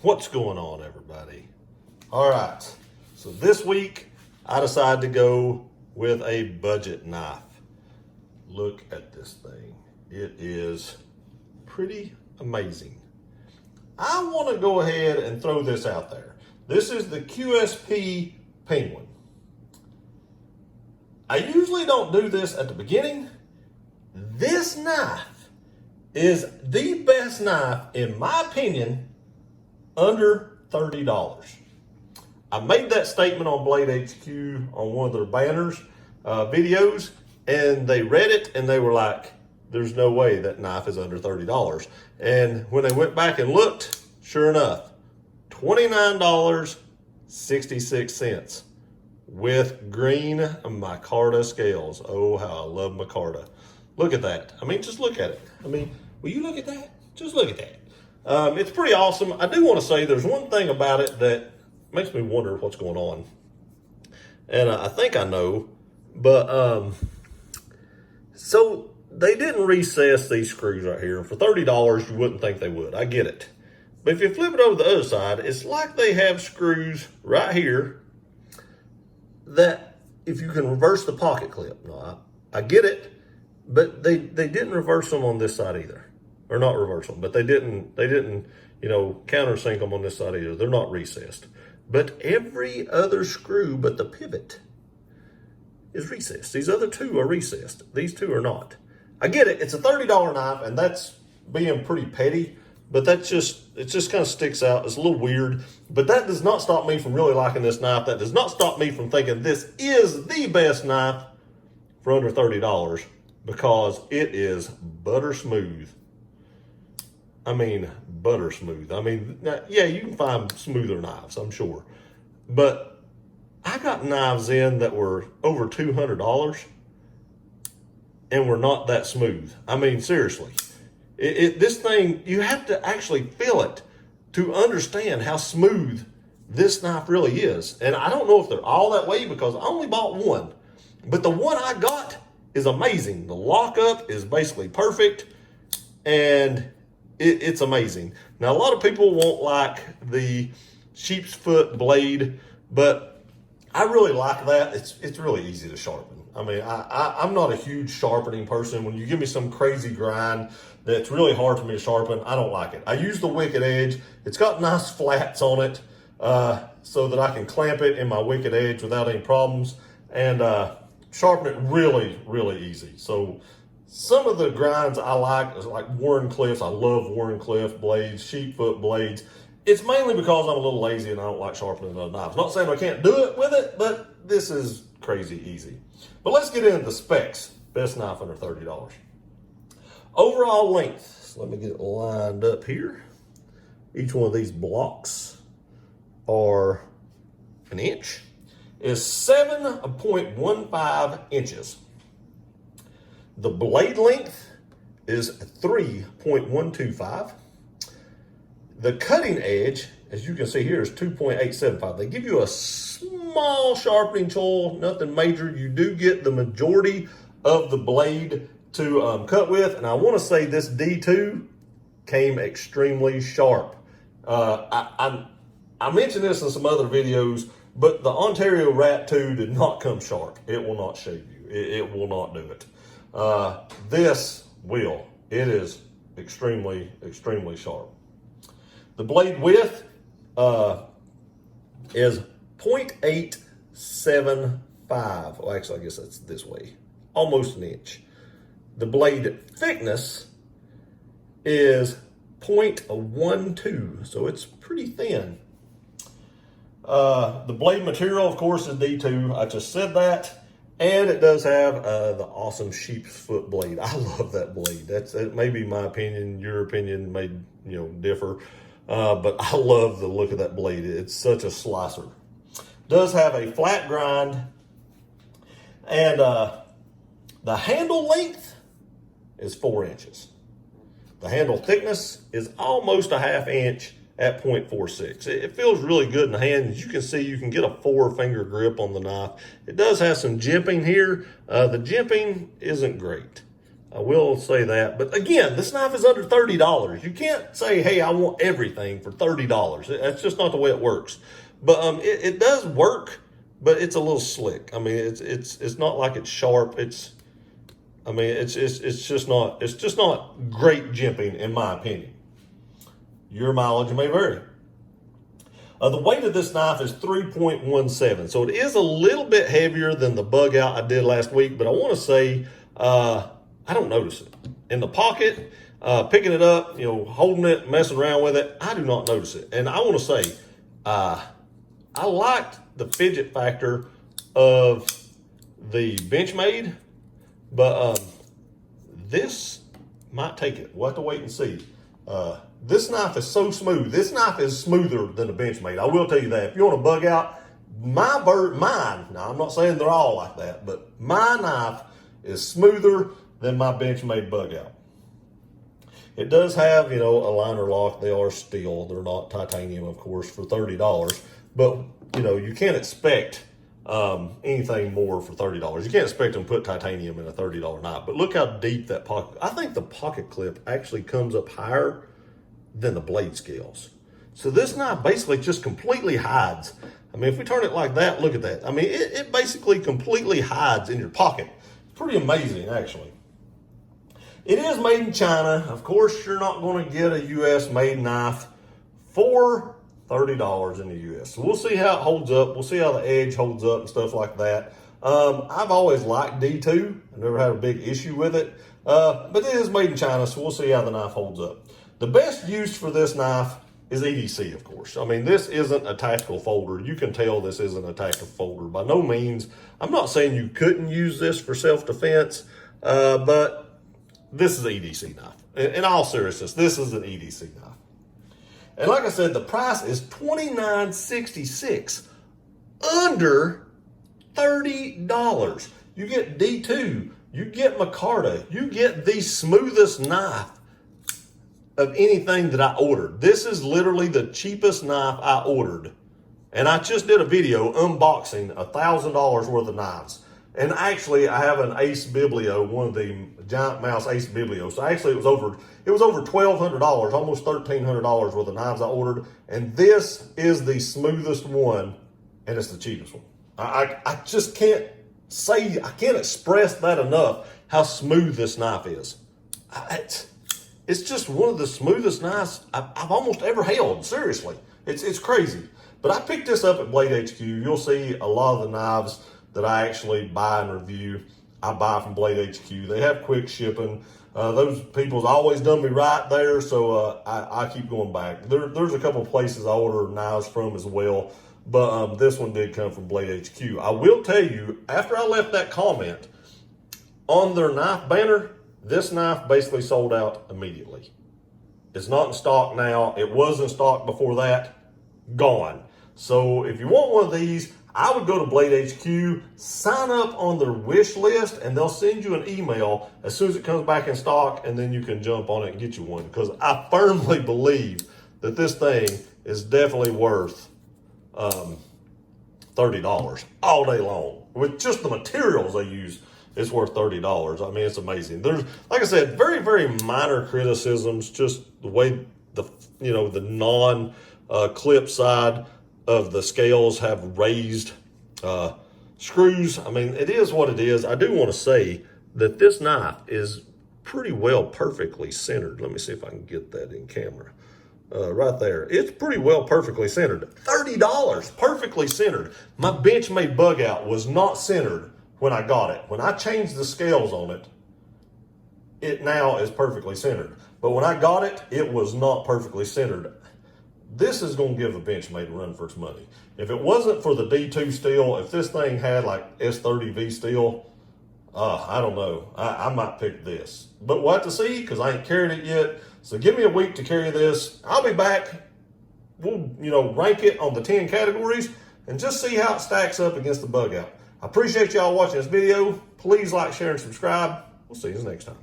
What's going on, everybody? All right, so this week I decided to go with a budget knife. Look at this thing. It is pretty amazing. I want to go ahead and throw this out there. This is the QSP Penguin. I usually don't do this at the beginning. This knife is the best knife, in my opinion, under $30. I made that statement on Blade HQ on one of their banners videos, and they read it and they were like, there's no way that knife is under $30. And when they went back and looked, sure enough, $29.66 with green micarta scales. Oh, how I love micarta. Look at that. I mean, just look at it. I mean, will you look at that? Just look at that. It's pretty awesome. I do want to say there's one thing about it that makes me wonder what's going on. And I think I know, but so they didn't recess these screws right here. For $30, you wouldn't think they would. I get it. But if you flip it over the other side, it's like they have screws right here that if you can reverse the pocket clip. No, I get it, but they didn't reverse them on this side either. Or not reverse them, but they didn't, countersink them on this side either. They're not recessed. But every other screw but the pivot is recessed. These other two are recessed. These two are not. I get it. It's a $30 knife, and that's being pretty petty, but it just kind of sticks out. It's a little weird, but that does not stop me from really liking this knife. That does not stop me from thinking this is the best knife for under $30 because it is butter smooth. I mean, butter smooth. I mean, yeah, you can find smoother knives, I'm sure. But I got knives in that were over $200 and were not that smooth. I mean, seriously. This thing, you have to actually feel it to understand how smooth this knife really is. And I don't know if they're all that way because I only bought one. But the one I got is amazing. The lockup is basically perfect. And it's amazing. Now, a lot of people won't like the sheep's foot blade, but I really like that. It's really easy to sharpen. I mean, I'm not a huge sharpening person. When you give me some crazy grind that's really hard for me to sharpen, I don't like it. I use the Wicked Edge. It's got nice flats on it so that I can clamp it in my Wicked Edge without any problems and sharpen it really, really easy. So some of the grinds I like is like Warncliffs. I love Warncliffe blades, sheepfoot blades. It's mainly because I'm a little lazy and I don't like sharpening other knives. Not saying I can't do it with it, but this is crazy easy. But let's get into the specs. Best knife under $30. Overall length. So let me get it lined up here. Each one of these blocks are an inch. Is 7.15 inches. The blade length is 3.125. The cutting edge, as you can see here, is 2.875. They give you a small sharpening tool, nothing major. You do get the majority of the blade to cut with. And I want to say this D2 came extremely sharp. I mentioned this in some other videos, but the Ontario Rat 2 did not come sharp. It will not shave you. It will not do it. This will. It is extremely, extremely sharp. The blade width is 0.875. Well, actually, I guess that's this way. Almost an inch. The blade thickness is 0.12, so it's pretty thin. The blade material, of course, is D2. I just said that. And it does have the awesome sheep's foot blade. I love that blade. That may be my opinion. Your opinion may differ. But I love the look of that blade. It's such a slicer. Does have a flat grind. And the handle length is 4 inches. The handle thickness is almost a ½ inch at 0.46. It feels really good in the hand. As you can see, you can get a 4-finger grip on the knife. It does have some jimping here. The jimping isn't great. I will say that. But again, this knife is under $30. You can't say, hey, I want everything for $30. That's just not the way it works. But it does work, but it's a little slick. I mean, it's not like it's sharp. It's just not great jimping, in my opinion. Your mileage may vary. The weight of this knife is 3.17, so it is a little bit heavier than the bug out I did last week, but I want to say I don't notice it. In the pocket, picking it up, holding it, messing around with it, I do not notice it. And I want to say I liked the fidget factor of the Benchmade, but this might take it. We'll have to wait and see. This knife is so smooth. This knife is smoother than the Benchmade. I will tell you that. If you want to bug out, mine, now I'm not saying they're all like that, but my knife is smoother than my Benchmade bug out. It does have, a liner lock. They are steel. They're not titanium, of course, for $30. But, you can't expect anything more for $30. You can't expect them to put titanium in a $30 knife. But look how deep that pocket. I think the pocket clip actually comes up higher than the blade scales. So this knife basically just completely hides. I mean, if we turn it like that, look at that. I mean, it basically completely hides in your pocket. It's pretty amazing, actually. It is made in China. Of course, you're not going to get a U.S. made knife for $30 in the U.S. So we'll see how it holds up. We'll see how the edge holds up and stuff like that. I've always liked D2. I've never had a big issue with it. But it is made in China, so we'll see how the knife holds up. The best use for this knife is EDC, of course. I mean, this isn't a tactical folder. You can tell this isn't a tactical folder. By no means. I'm not saying you couldn't use this for self-defense, but this is an EDC knife. In all seriousness, this is an EDC knife. And like I said, the price is $29.66, under $30. You get D2, you get micarta, you get the smoothest knife of anything that I ordered. This is literally the cheapest knife I ordered. And I just did a video unboxing $1,000 worth of knives. And actually, I have an Ace Biblio, one of the Giant Mouse Ace Biblio. So actually, it was over $1,200, almost $1,300 worth of knives I ordered. And this is the smoothest one, and it's the cheapest one. I just can't say, I can't express that enough, how smooth this knife is. It's just one of the smoothest knives I've almost ever held. Seriously, it's crazy. But I picked this up at Blade HQ. You'll see a lot of the knives that I actually buy and review, I buy from Blade HQ. They have quick shipping. Those people's always done me right there, so I keep going back. There's a couple places I order knives from as well, but this one did come from Blade HQ. I will tell you, after I left that comment on their knife banner, this knife basically sold out immediately. It's not in stock now. It was in stock before that. Gone. So if you want one of these, I would go to Blade HQ, sign up on their wish list, and they'll send you an email as soon as it comes back in stock, and then you can jump on it and get you one. Because I firmly believe that this thing is definitely worth $30 all day long. With just the materials they use, it's worth $30. I mean, it's amazing. There's, like I said, very, very minor criticisms, just the way the non-clip side of the scales have raised screws. I mean, it is what it is. I do want to say that this knife is pretty well perfectly centered. Let me see if I can get that in camera. Right there. It's pretty well perfectly centered. $30, perfectly centered. My Benchmade bug out was not centered when I got it. When I changed the scales on it, it now is perfectly centered. But when I got it, it was not perfectly centered. This is going to give a Benchmade a run for its money. If it wasn't for the D2 steel, if this thing had like S30V steel, I don't know. I might pick this. But we'll have to see because I ain't carried it yet. So give me a week to carry this. I'll be back. We'll, rank it on the 10 categories and just see how it stacks up against the bug out. I appreciate y'all watching this video. Please like, share, and subscribe. We'll see you next time.